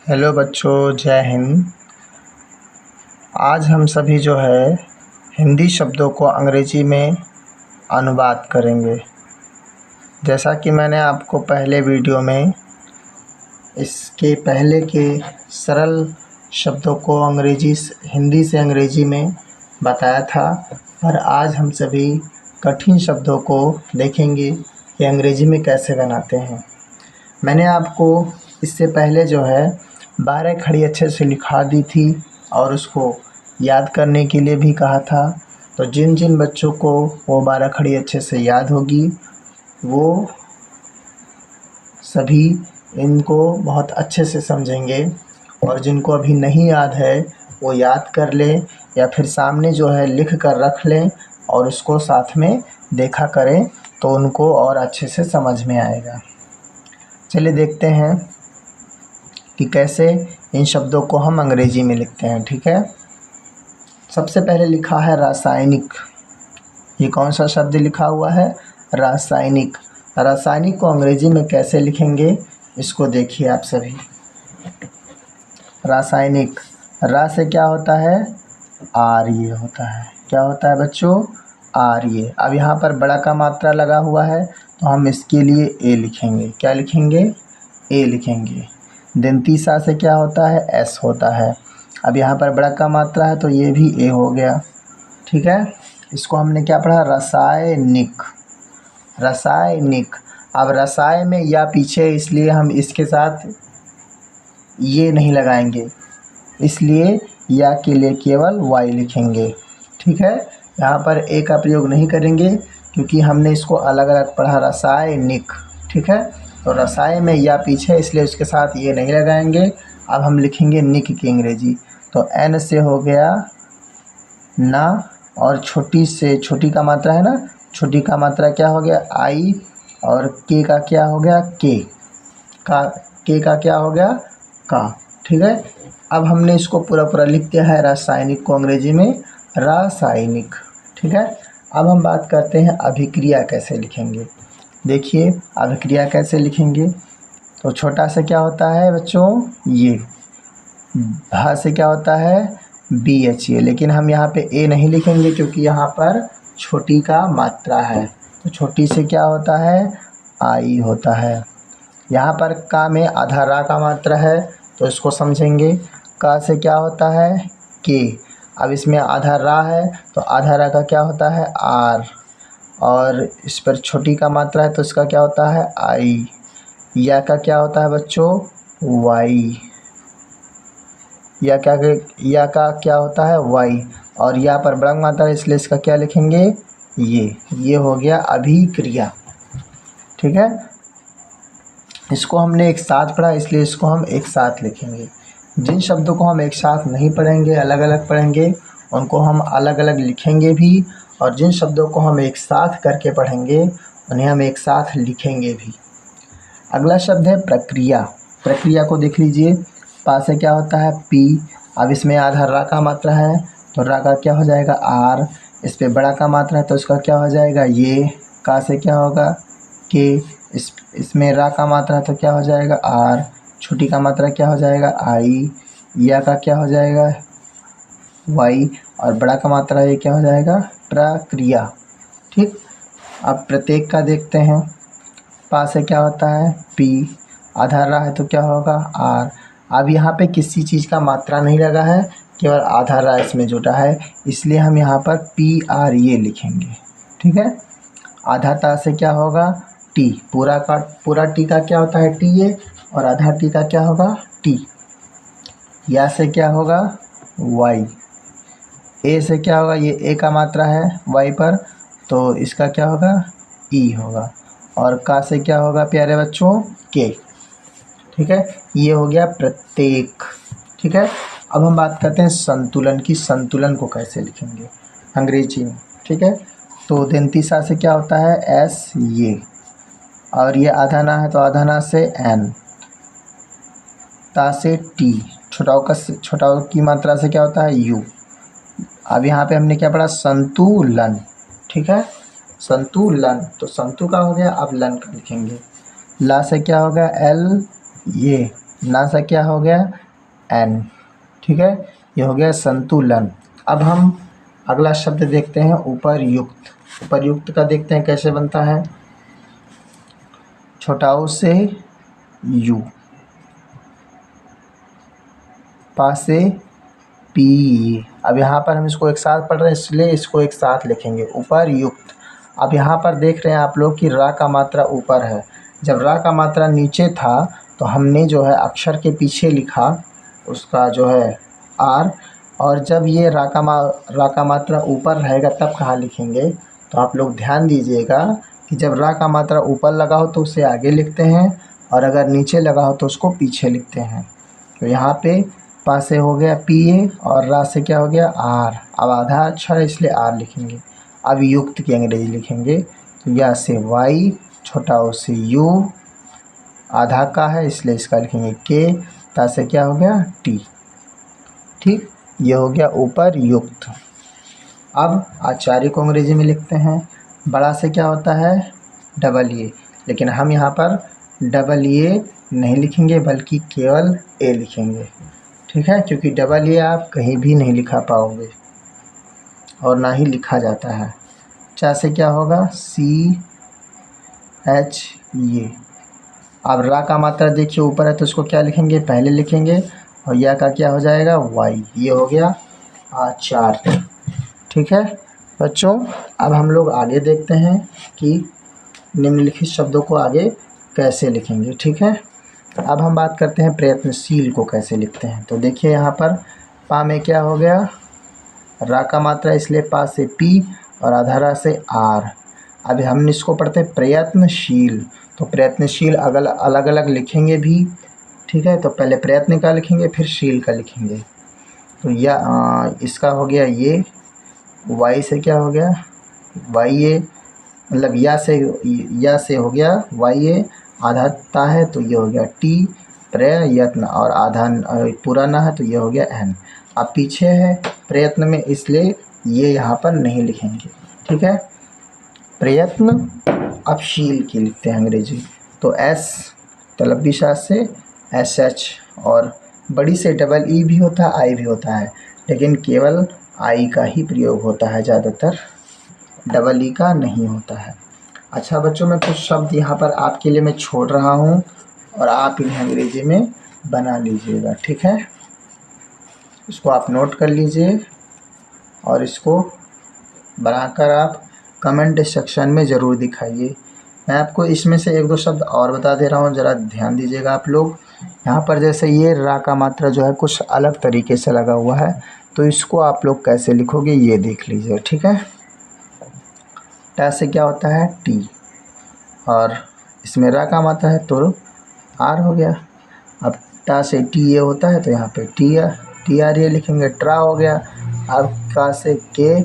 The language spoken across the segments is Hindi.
हेलो बच्चों, जय हिंद। आज हम सभी जो है हिंदी शब्दों को अंग्रेजी में अनुवाद करेंगे। जैसा कि मैंने आपको पहले वीडियो में इसके पहले के सरल शब्दों को हिंदी से अंग्रेजी में बताया था, पर आज हम सभी कठिन शब्दों को देखेंगे कि अंग्रेजी में कैसे बनाते हैं। मैंने आपको इससे पहले जो है 12 खड़ी अच्छे से लिखा दी थी और उसको याद करने के लिए भी कहा था। तो जिन जिन बच्चों को वो 12 खड़ी अच्छे से याद होगी वो सभी इनको बहुत अच्छे से समझेंगे, और जिनको अभी नहीं याद है वो याद कर लें या फिर सामने जो है लिख कर रख लें और उसको साथ में देखा करें, तो उनको और अच्छे से समझ में आएगा। चलिए देखते हैं कि कैसे इन शब्दों को हम अंग्रेजी में लिखते हैं। ठीक है, सबसे पहले लिखा है रासायनिक। ये कौन सा शब्द लिखा हुआ है? रासायनिक। रासायनिक को अंग्रेजी में कैसे लिखेंगे इसको देखिए आप सभी। रासायनिक, रा से क्या होता है? आर ये होता है। क्या होता है बच्चों? आर ये। अब यहाँ पर बड़ा का मात्रा लगा हुआ है तो हम इसके लिए ए लिखेंगे। क्या लिखेंगे? ए लिखेंगे। दंती सा से क्या होता है? एस होता है। अब यहाँ पर बड़ा का मात्रा है तो ये भी ए हो गया। ठीक है, इसको हमने क्या पढ़ा? रासायनिक। रासायनिक। अब रसाय में या पीछे, इसलिए हम इसके साथ ये नहीं लगाएंगे, इसलिए या के लिए केवल वाई लिखेंगे। ठीक है, यहाँ पर ए का प्रयोग नहीं करेंगे क्योंकि हमने इसको अलग अलग पढ़ा, रासायनिक। ठीक है, तो रसाय में या पीछे, इसलिए उसके साथ ये नहीं लगाएंगे। अब हम लिखेंगे निक की अंग्रेजी। तो एन से हो गया ना, और छोटी से छोटी का मात्रा है ना, छोटी का मात्रा क्या हो गया? आई, और के का क्या हो गया? के का क्या हो गया? का। ठीक है, अब हमने इसको पूरा पूरा लिख दिया है रासायनिक को अंग्रेजी में रासायनिक। ठीक है, अब हम बात करते हैं अभिक्रिया कैसे लिखेंगे। देखिए अभिक्रिया कैसे लिखेंगे। तो छोटा से क्या होता है बच्चों? ये। भा से क्या होता है? B H A. लेकिन हम यहाँ पे ए नहीं लिखेंगे क्योंकि यहाँ पर छोटी का मात्रा है। तो छोटी से क्या होता है? आई होता है। यहाँ पर का में आधा रा का मात्रा है तो इसको समझेंगे। का से क्या होता है? के। अब इसमें आधा रा है तो आधा रा का क्या होता है? आर, और इस पर छोटी का मात्रा है तो इसका क्या होता है? आई। या का क्या होता है बच्चों? वाई। या का क्या होता है? वाई। और या पर बड़ा मात्रा है इसलिए इसका क्या लिखेंगे? ये हो गया अभिक्रिया। ठीक है, इसको हमने एक साथ पढ़ा इसलिए इसको हम एक साथ लिखेंगे। जिन शब्दों को हम एक साथ नहीं पढ़ेंगे, अलग अलग पढ़ेंगे, उनको हम अलग अलग लिखेंगे भी, और जिन शब्दों को हम एक साथ करके पढ़ेंगे उन्हें हम एक साथ लिखेंगे भी। अगला शब्द है प्रक्रिया। प्रक्रिया को देख लीजिए। पा से क्या होता है? पी। अब इसमें आधा रा का मात्रा है तो रा का क्या हो जाएगा? आर। इस पे बड़ा का मात्रा है तो इसका क्या हो जाएगा? ये। का से क्या होगा? के। इसमें रा का मात्रा है तो क्या हो जाएगा? आर। छोटी का मात्रा क्या हो जाएगा? आई। या का क्या हो जाएगा? वाई। और बड़ा का मात्रा ये क्या हो जाएगा? प्रक्रिया। ठीक, अब प्रत्येक का देखते हैं। पा से क्या होता है? पी। आधा रा है तो क्या होगा? आर। अब यहाँ पे किसी चीज़ का मात्रा नहीं लगा है, केवल आधा रा इसमें जुटा है, इसलिए हम यहाँ पर पी आर ये लिखेंगे। ठीक है, आधा ता से क्या होगा? टी। पूरा टी का क्या होता है? टी ए, और आधा टी का क्या होगा? टी। या से क्या होगा? वाई। ए से क्या होगा? ये ए का मात्रा है वाई पर, तो इसका क्या होगा? ई होगा। और का से क्या होगा प्यारे बच्चों? के। ठीक है, ये हो गया प्रत्येक। ठीक है, अब हम बात करते हैं संतुलन की। संतुलन को कैसे लिखेंगे अंग्रेजी में। ठीक है, तो दंती सा से क्या होता है? एस ये, और ये आधा ना है तो आधा ना से एन। ता से टी। छोटाओ की मात्रा से क्या होता है? यू। अब यहाँ पे हमने क्या पढ़ा? संतुलन। ठीक है, संतुलन। तो संतु का हो गया, अब लन का लिखेंगे। ला से क्या होगा? एल ये, ना से क्या हो गया, एन। ठीक है, ये हो गया संतुलन। अब हम अगला शब्द देखते हैं उपर्युक्त। उपर्युक्त का देखते हैं कैसे बनता है। छोटा ऊ से यू, पा से पी। अब यहाँ पर हम इसको एक साथ पढ़ रहे हैं इसलिए इसको एक साथ लिखेंगे, उपर्युक्त। अब यहाँ पर देख रहे हैं आप लोग कि रा का मात्रा ऊपर है, जब रा का मात्रा नीचे था तो हमने जो है अक्षर के पीछे लिखा उसका जो है आर, और जब ये रा का मात्रा ऊपर रहेगा तब कहाँ लिखेंगे। तो आप लोग ध्यान दीजिएगा कि जब रा का मात्रा ऊपर लगा हो तो उसे आगे लिखते हैं, और अगर नीचे लगा हो तो उसको पीछे लिखते हैं। तो यहाँ पे पा से हो गया पी ए, और रा से क्या हो गया आर। अब आधा अक्षर है इसलिए आर लिखेंगे। अब युक्त की अंग्रेजी लिखेंगे, तो या से वाई, छोटा ओ से यू, आधा का है इसलिए इसका लिखेंगे के, ता से क्या हो गया टी। ठीक, ये हो गया उपर्युक्त। अब आचार्य को अंग्रेजी में लिखते हैं। बड़ा से क्या होता है डबल ए, लेकिन हम यहाँ पर डबल ए नहीं लिखेंगे बल्कि केवल ए लिखेंगे। ठीक है, क्योंकि डबल ए आप कहीं भी नहीं लिखा पाओगे और ना ही लिखा जाता है। चा से क्या होगा सी एच ये। अब रा का मात्रा देखिए ऊपर है तो इसको क्या लिखेंगे, पहले लिखेंगे, और या का क्या हो जाएगा वाई। ये हो गया आचार्य। ठीक है बच्चों, अब हम लोग आगे देखते हैं कि निम्नलिखित शब्दों को आगे कैसे लिखेंगे। ठीक है, अब हम बात करते हैं प्रयत्नशील को कैसे लिखते हैं। तो देखिए यहाँ पर पा में क्या हो गया रा का मात्रा इसलिए पा से पी और आधा रा से आर। अभी हम इसको पढ़ते हैं प्रयत्नशील, तो प्रयत्नशील अलग अलग लिखेंगे भी। ठीक है, तो पहले प्रयत्न का लिखेंगे फिर शील का लिखेंगे। तो या इसका हो गया ये, वाई से क्या हो गया वाई ए, मतलब या से हो गया वाई ए, आधा ता है तो ये हो गया टी, प्रयत्न, और आधा पूरा ना है तो ये हो गया एन। अब पीछे है प्रयत्न में इसलिए ये यहाँ पर नहीं लिखेंगे। ठीक है, प्रयत्न। अब शील की लिखते हैं अंग्रेजी, तो एस तलबी शाद से एस एच, और बड़ी से डबल ई भी होता है आई भी होता है, लेकिन केवल आई का ही प्रयोग होता है, ज़्यादातर डबल ई का नहीं होता है। अच्छा बच्चों, मैं कुछ शब्द यहाँ पर आपके लिए मैं छोड़ रहा हूँ और आप इन्हें अंग्रेजी में बना लीजिएगा। ठीक है, इसको आप नोट कर लीजिए और इसको बनाकर आप कमेंट सेक्शन में ज़रूर दिखाइए। मैं आपको इसमें से एक दो शब्द और बता दे रहा हूँ, ज़रा ध्यान दीजिएगा आप लोग। यहाँ पर जैसे ये रा का मात्रा जो है कुछ अलग तरीके से लगा हुआ है, तो इसको आप लोग कैसे लिखोगे ये देख लीजिए। ठीक है, टा से क्या होता है टी, और इसमें रा का मात्रा है तो आर हो गया। अब टा से टी ए होता है तो यहाँ पे टी आर ए लिखेंगे, ट्रा हो गया। अब का से के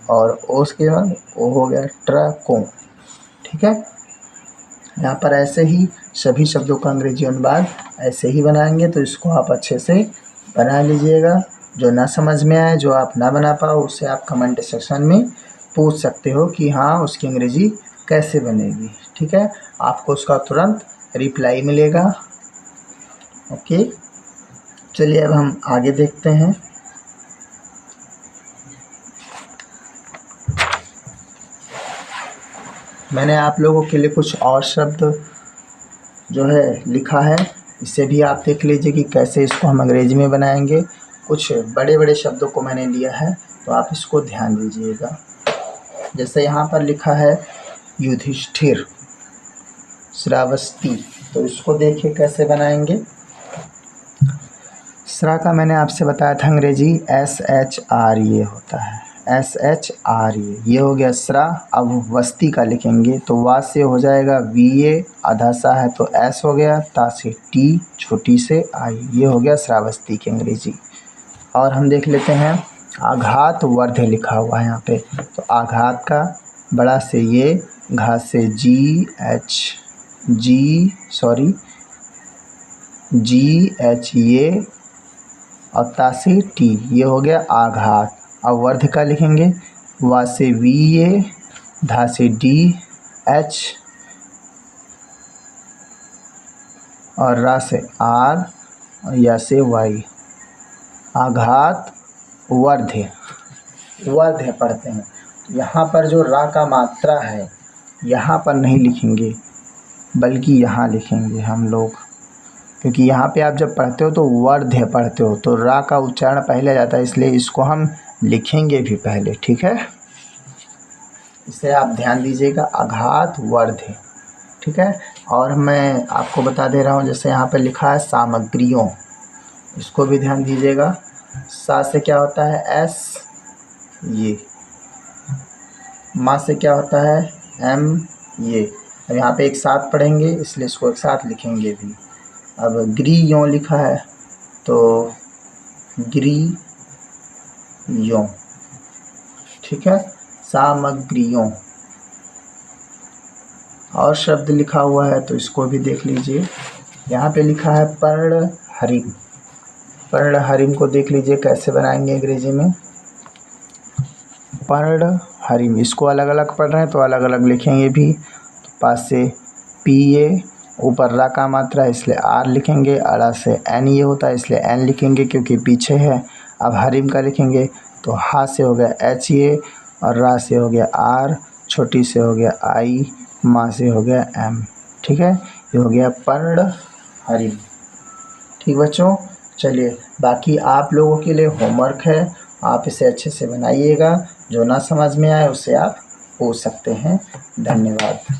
और ओस के बाद ओ हो गया ट्रा को। ठीक है, यहाँ पर ऐसे ही सभी शब्दों का अंग्रेजी अनुवाद ऐसे ही बनाएंगे, तो इसको आप अच्छे से बना लीजिएगा। जो ना समझ में आए, जो आप ना बना पाओ, उससे आप कमेंट सेक्शन में पूछ सकते हो कि हाँ उसकी अंग्रेजी कैसे बनेगी। ठीक है, आपको उसका तुरंत रिप्लाई मिलेगा। ओके, चलिए अब हम आगे देखते हैं। मैंने आप लोगों के लिए कुछ और शब्द जो है लिखा है, इससे भी आप देख लीजिए कि कैसे इसको हम अंग्रेजी में बनाएंगे। कुछ बड़े बड़े शब्दों को मैंने लिया है, तो आप इसको ध्यान दीजिएगा। जैसे यहाँ पर लिखा है युधिष्ठिर, श्रावस्ती, तो इसको देखिए कैसे बनाएंगे। श्रा का मैंने आपसे बताया था अंग्रेजी SHRA होता है, SHRA, ये हो गया श्रा। अब वस्ती का लिखेंगे तो वा से हो जाएगा VA, आधा सा है तो S हो गया, ता से T, छोटी से I, ये हो गया श्रावस्ती की अंग्रेजी। और हम देख लेते हैं आघात वर्ध लिखा हुआ है यहाँ पे, तो आघात का बड़ा से ये, घात से GH ये, और ता से T, ये हो गया आघात। अब वर्ध का लिखेंगे वा से VA, धा से DH और रा से R, और या से वाई, आघात वर्ध्य, वर्ध्य पढ़ते हैं। यहाँ पर जो रा का मात्रा है यहाँ पर नहीं लिखेंगे बल्कि यहाँ लिखेंगे हम लोग, क्योंकि यहाँ पे आप जब पढ़ते हो तो वर्ध्य पढ़ते हो तो रा का उच्चारण पहले जाता है, इसलिए इसको हम लिखेंगे भी पहले, ठीक है। इसे आप ध्यान दीजिएगा, आघात वर्ध्य, ठीक है। और मैं आपको बता दे रहा हूँ, जैसे यहाँ पे लिखा है सामग्रियों, इसको भी ध्यान दीजिएगा। सा से क्या होता है एस, ये, मा से क्या होता है एम, ये। अब यहाँ पे एक साथ पढ़ेंगे इसलिए इसको एक साथ लिखेंगे भी। अब ग्री यों लिखा है तो ग्री यों, ठीक है, सामग्रियों। और शब्द लिखा हुआ है तो इसको भी देख लीजिए। यहाँ पे लिखा है पर्णहरिम, पर्णहरिम को देख लीजिए कैसे बनाएंगे अंग्रेजी में, पर्णहरिम। इसको अलग अलग पढ़ रहे हैं तो अलग अलग लिखेंगे भी। तो पास से पी ए, ऊपर रा का मात्रा है इसलिए आर लिखेंगे, अड़ा से एन ये होता है इसलिए एन लिखेंगे क्योंकि पीछे है। अब हरिम का लिखेंगे तो हा से हो गया एच ए, और रा से हो गया आर, छोटी से हो गया आई, माँ से हो गया एम, ठीक है। ये हो गया पर्णहरिम, ठीक बच्चों। चलिए बाकी आप लोगों के लिए होमवर्क है, आप इसे अच्छे से बनाइएगा, जो ना समझ में आए उसे आप पूछ सकते हैं। धन्यवाद।